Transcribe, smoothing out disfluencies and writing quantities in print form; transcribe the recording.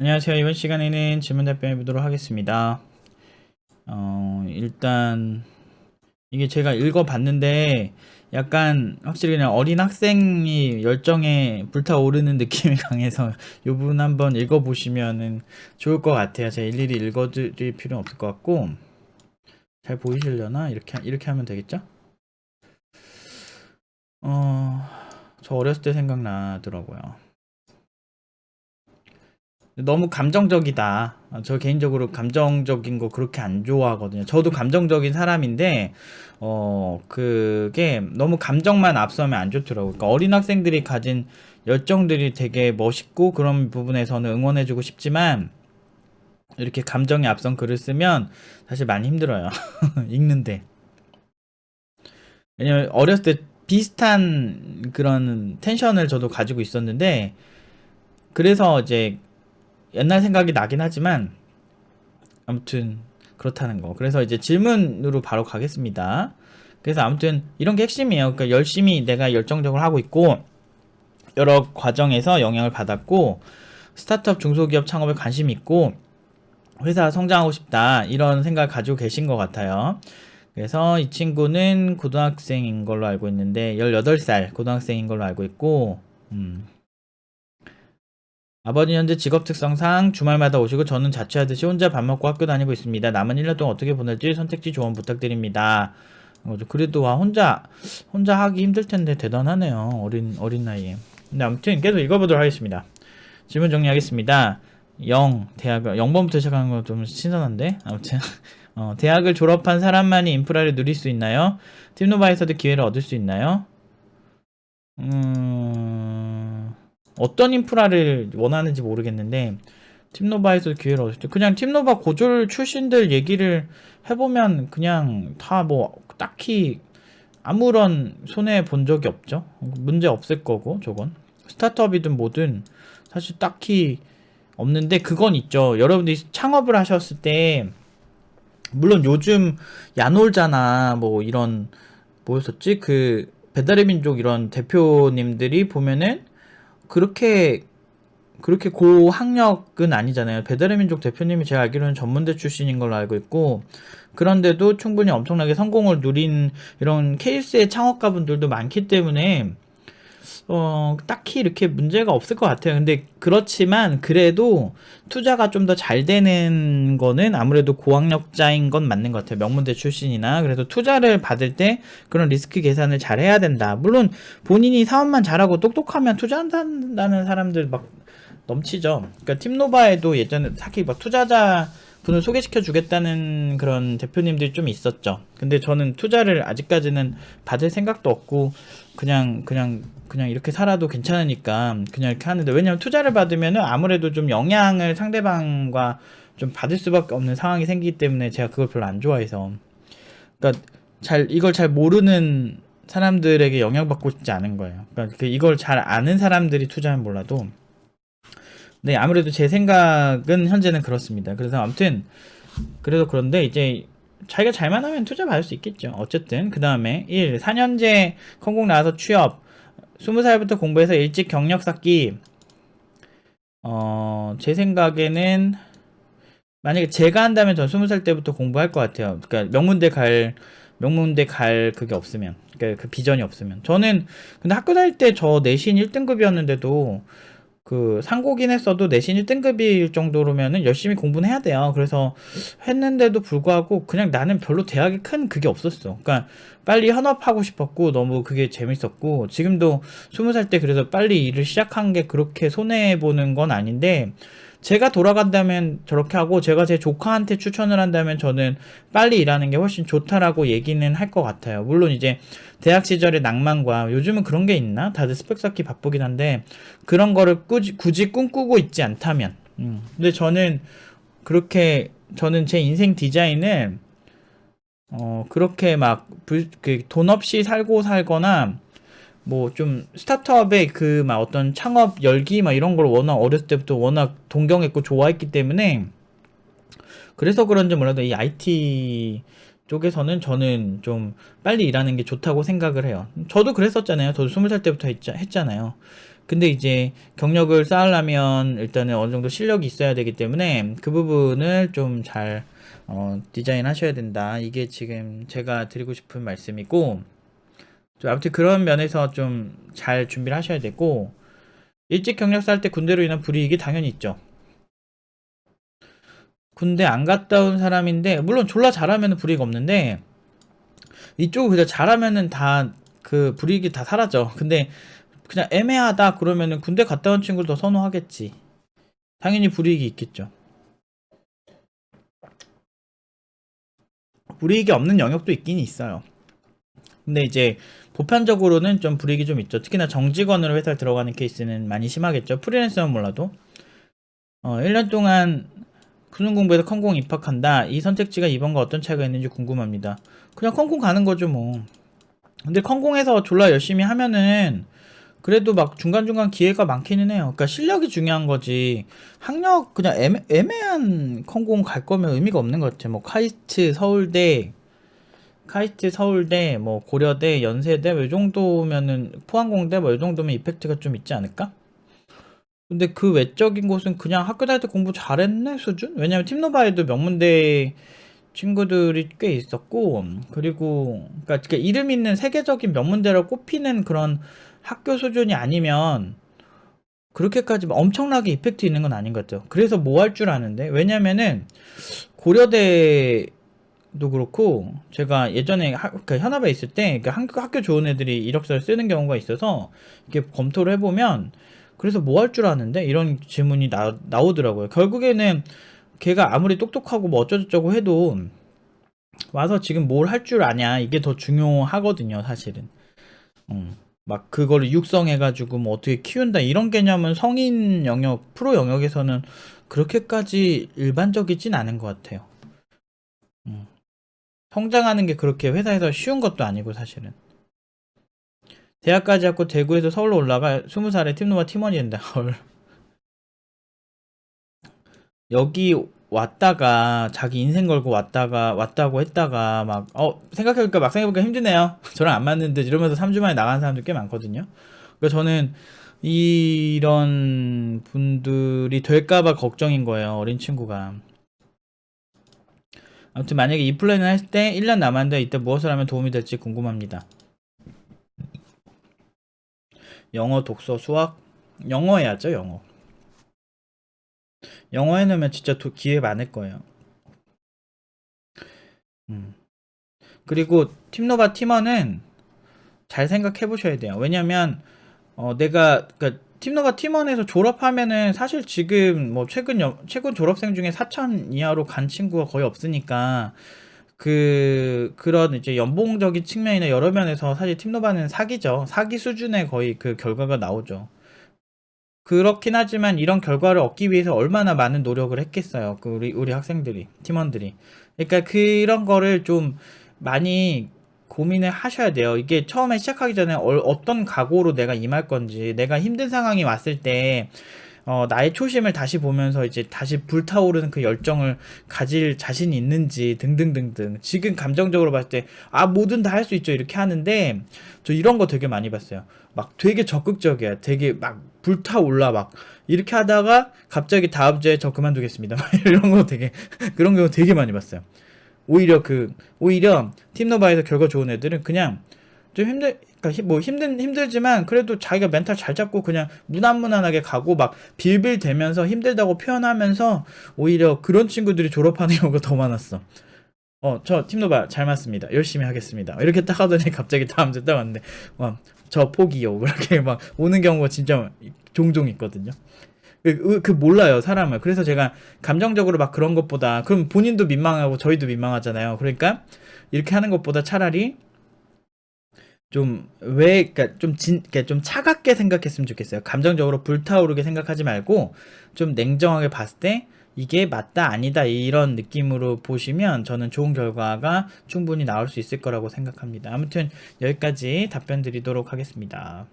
안녕하세요. 이번 시간에는 질문 답변해 보도록 하겠습니다. 일단 이게 제가 읽어봤는데 약간 확실히 그냥 어린 학생이 열정에 불타오르는 느낌이 강해서 이 부분 한번 읽어보시면은 좋을 것 같아요. 제가 일일이 읽어드릴 필요는 없을 것 같고 잘 보이시려나? 이렇게 하면 되겠죠? 저 어렸을 때 생각나더라고요. 너무 감정적이다. 저 개인적으로 감정적인 거 그렇게 안 좋아하거든요. 저도 감정적인 사람인데, 그게 너무 감정만 앞서면 안 좋더라고요. 그러니까 어린 학생들이 가진 열정들이 되게 멋있고 그런 부분에서는 응원해주고 싶지만, 이렇게 감정이 앞선 글을 쓰면 사실 많이 힘들어요. 읽는데. 왜냐면 어렸을 때 비슷한 그런 텐션을 저도 가지고 있었는데, 그래서 이제 옛날 생각이 나긴 하지만, 아무튼 그렇다는 거. 그래서 이제 질문으로 바로 가겠습니다. 그래서 아무튼 이런 게 핵심이에요. 그러니까 열심히 내가 열정적으로 하고 있고 여러 과정에서 영향을 받았고 스타트업 중소기업 창업에 관심 있고 회사 성장하고 싶다 이런 생각을 가지고 계신 것 같아요. 그래서 이 친구는 고등학생인 걸로 알고 있는데 18살 고등학생인 걸로 알고 있고 아버지 현재 직업 특성상 주말마다 오시고 저는 자취하듯이 혼자 밥 먹고 학교 다니고 있습니다. 남은 1년 동안 어떻게 보낼지 선택지 조언 부탁드립니다. 그래도 혼자 하기 힘들 텐데 대단하네요. 어린 나이에. 근데 아무튼 계속 읽어보도록 하겠습니다. 질문 정리하겠습니다. 0번부터 시작하는 거 좀 신선한데 아무튼 대학을 졸업한 사람만이 인프라를 누릴 수 있나요? 팀노바에서도 기회를 얻을 수 있나요? 어떤 인프라를 원하는지 모르겠는데 팀노바에서 기회를 얻을 때 그냥 팀노바 고졸 출신들 얘기를 해보면 그냥 다 뭐 딱히 아무런 손해 본 적이 없죠. 문제 없을 거고 저건 스타트업이든 뭐든 사실 딱히 없는데 그건 있죠. 여러분들이 창업을 하셨을 때 물론 요즘 야놀자나 뭐 이런 뭐였었지 그 배달의 민족 이런 대표님들이 보면은 그렇게 고학력은 아니잖아요. 배달의 민족 대표님이 제가 알기로는 전문대 출신인 걸로 알고 있고 그런데도 충분히 엄청나게 성공을 누린 이런 케이스의 창업가분들도 많기 때문에 딱히 이렇게 문제가 없을 것 같아요. 근데 그렇지만 그래도 투자가 좀 더 잘 되는 거는 아무래도 고학력자인 건 맞는 것 같아요. 명문대 출신이나 그래서 투자를 받을 때 그런 리스크 계산을 잘 해야 된다. 물론 본인이 사업만 잘하고 똑똑하면 투자한다는 사람들 막 넘치죠. 그러니까 팀노바에도 예전에 특히 막 투자자 분을 소개시켜 주겠다는 그런 대표님들이 좀 있었죠. 근데 저는 투자를 아직까지는 받을 생각도 없고 그냥 이렇게 살아도 괜찮으니까 그냥 이렇게 하는데 왜냐면 투자를 받으면은 아무래도 좀 영향을 상대방과 좀 받을 수밖에 없는 상황이 생기기 때문에 제가 그걸 별로 안 좋아해서 그러니까 이걸 잘 모르는 사람들에게 영향받고 싶지 않은 거예요. 그러니까 이걸 잘 아는 사람들이 투자하면 몰라도 네, 아무래도 제 생각은 현재는 그렇습니다. 그래서 아무튼 그래서 그런데 이제 자기가 잘만 하면 투자 받을 수 있겠죠. 어쨌든 그 다음에 4년제 콩국 나와서 취업 20살부터 공부해서 일찍 경력 쌓기 제 생각에는 만약에 제가 한다면 전 20살 때부터 공부할 것 같아요. 그러니까 명문대 갈 그게 없으면 그러니까 그 비전이 없으면 저는 근데 학교 다닐 때 저 내신 1등급이었는데도 그 상고긴 했어도 내신 1등급일 정도로면은 열심히 공부는 해야 돼요. 그래서 했는데도 불구하고 그냥 나는 별로 대학에 큰 그게 없었어. 그러니까 빨리 현업하고 싶었고 너무 그게 재밌었고 지금도 20살 때 그래서 빨리 일을 시작한 게 그렇게 손해보는 건 아닌데 제가 돌아간다면 저렇게 하고 제가 제 조카한테 추천을 한다면 저는 빨리 일하는 게 훨씬 좋다라고 얘기는 할 것 같아요. 물론 이제 대학 시절의 낭만과 요즘은 그런 게 있나? 다들 스펙 쌓기 바쁘긴 한데 그런 거를 굳이 꿈꾸고 있지 않다면 근데 저는 제 인생 디자인을 그렇게 막 돈 없이 살고 살거나 뭐 좀 스타트업의 그 막 어떤 창업 열기 막 이런 걸 워낙 어렸을 때부터 워낙 동경했고 좋아했기 때문에 그래서 그런지 몰라도 이 IT 쪽에서는 저는 좀 빨리 일하는 게 좋다고 생각을 해요. 저도 그랬었잖아요. 저도 20살 때부터 했잖아요. 근데 이제 경력을 쌓으려면 일단은 어느 정도 실력이 있어야 되기 때문에 그 부분을 좀 잘 디자인 하셔야 된다. 이게 지금 제가 드리고 싶은 말씀이고, 좀 아무튼 그런 면에서 좀 잘 준비를 하셔야 되고, 일찍 경력 쌓을 때 군대로 인한 불이익이 당연히 있죠. 군대 안 갔다 온 사람인데, 물론 졸라 잘하면 불이익 없는데, 이쪽은 그냥 잘하면은 다 그 불이익이 다 사라져. 근데 그냥 애매하다 그러면은 군대 갔다 온 친구를 더 선호하겠지. 당연히 불이익이 있겠죠. 불이익이 없는 영역도 있긴 있어요. 근데 이제 보편적으로는 좀 불이익이 좀 있죠. 특히나 정직원으로 회사를 들어가는 케이스는 많이 심하겠죠. 프리랜서는 몰라도 1년 동안 수능 공부해서 컴공 입학한다. 이 선택지가 이번과 어떤 차이가 있는지 궁금합니다. 그냥 컴공 가는 거죠 뭐. 근데 컴공에서 졸라 열심히 하면은 그래도 막 중간중간 기회가 많기는 해요. 그러니까 실력이 중요한 거지. 학력 그냥 애매한 컴공 갈 거면 의미가 없는 것 같아요. 뭐 카이스트 서울대, 뭐 고려대, 연세대 뭐이 정도면은 포항공대 뭐 이 정도면 이펙트가 좀 있지 않을까? 근데 그 외적인 곳은 그냥 학교 다닐 때 공부 잘했네 수준? 왜냐면 팀노바에도 명문대 친구들이 꽤 있었고, 그리고 그러니까 이름 있는 세계적인 명문대로 꼽히는 그런 학교 수준이 아니면 그렇게까지 엄청나게 이펙트 있는 건 아닌 것 같아요. 그래서 뭐 할 줄 아는데, 왜냐면은 고려대도 그렇고 제가 예전에 그러니까 현업에 있을 때 그러니까 학교 좋은 애들이 이력서를 쓰는 경우가 있어서 이렇게 검토를 해보면, 그래서 뭐 할 줄 아는데 이런 질문이 나오더라고요. 결국에는 걔가 아무리 똑똑하고 뭐 어쩌고저쩌고 해도 와서 지금 뭘 할 줄 아냐, 이게 더 중요하거든요 사실은. 막 그거를 육성해가지고 뭐 어떻게 키운다 이런 개념은 성인 영역 프로 영역에서는 그렇게까지 일반적이진 않은 것 같아요. 음. 성장하는 게 그렇게 회사에서 쉬운 것도 아니고 사실은. 대학까지 하고 대구에서 서울로 올라가 20살에 팀노바 팀원이 된다. 헐. 여기 왔다가 자기 인생 걸고 왔다고 했다가 막 생각해보니까 막상 해보니까 힘드네요. 저랑 안 맞는데 이러면서 3주 만에 나가는 사람들 꽤 많거든요. 그래서 저는 이런 분들이 될까봐 걱정인 거예요. 어린 친구가. 아무튼 만약에 이 플랜을 할 때 1년 남았는데 이때 무엇을 하면 도움이 될지 궁금합니다. 영어, 독서, 수학? 영어 해야죠, 영어. 영어 해놓으면 진짜 기회 많을 거예요. 음. 그리고 팀노바 팀원은 잘 생각해 보셔야 돼요. 왜냐면 내가 그러니까 팀노바 팀원에서 졸업하면은 사실 지금 뭐 최근 졸업생 중에 4천 이하로 간 친구가 거의 없으니까 그런 이제 연봉적인 측면이나 여러 면에서 사실 팀노바는 사기죠. 사기 수준의 거의 그 결과가 나오죠. 그렇긴 하지만 이런 결과를 얻기 위해서 얼마나 많은 노력을 했겠어요. 그 우리 학생들이, 팀원들이. 그러니까 그런 거를 좀 많이 고민을 하셔야 돼요. 이게 처음에 시작하기 전에 어떤 각오로 내가 임할 건지, 내가 힘든 상황이 왔을 때 나의 초심을 다시 보면서 이제 다시 불타오르는 그 열정을 가질 자신이 있는지 등등등등. 지금 감정적으로 봤을 때 뭐든 다 할 수 있죠 이렇게 하는데, 저 이런 거 되게 많이 봤어요. 막 되게 적극적이야. 되게 막 불타올라 막 이렇게 하다가 갑자기 다음 주에 저 그만두겠습니다. 이런 거 되게 그런 경우 되게 많이 봤어요. 오히려 팀노바에서 결과 좋은 애들은 그냥 좀 그러니까 뭐 힘들지만 그래도 자기가 멘탈 잘 잡고 그냥 무난무난하게 가고 막 빌빌대면서 힘들다고 표현하면서 오히려 그런 친구들이 졸업하는 경우가 더 많았어. 저 팀노바 잘 맞습니다. 열심히 하겠습니다. 이렇게 딱 하더니 갑자기 다음 주에 딱 왔는데, 저 포기요. 이렇게 막 오는 경우가 진짜 종종 있거든요. 몰라요, 사람을. 그래서 제가 감정적으로 막 그런 것보다, 그럼 본인도 민망하고 저희도 민망하잖아요. 그러니까 이렇게 하는 것보다 차라리 그러니까 좀 차갑게 생각했으면 좋겠어요. 감정적으로 불타오르게 생각하지 말고 좀 냉정하게 봤을 때 이게 맞다 아니다 이런 느낌으로 보시면 저는 좋은 결과가 충분히 나올 수 있을 거라고 생각합니다. 아무튼 여기까지 답변 드리도록 하겠습니다.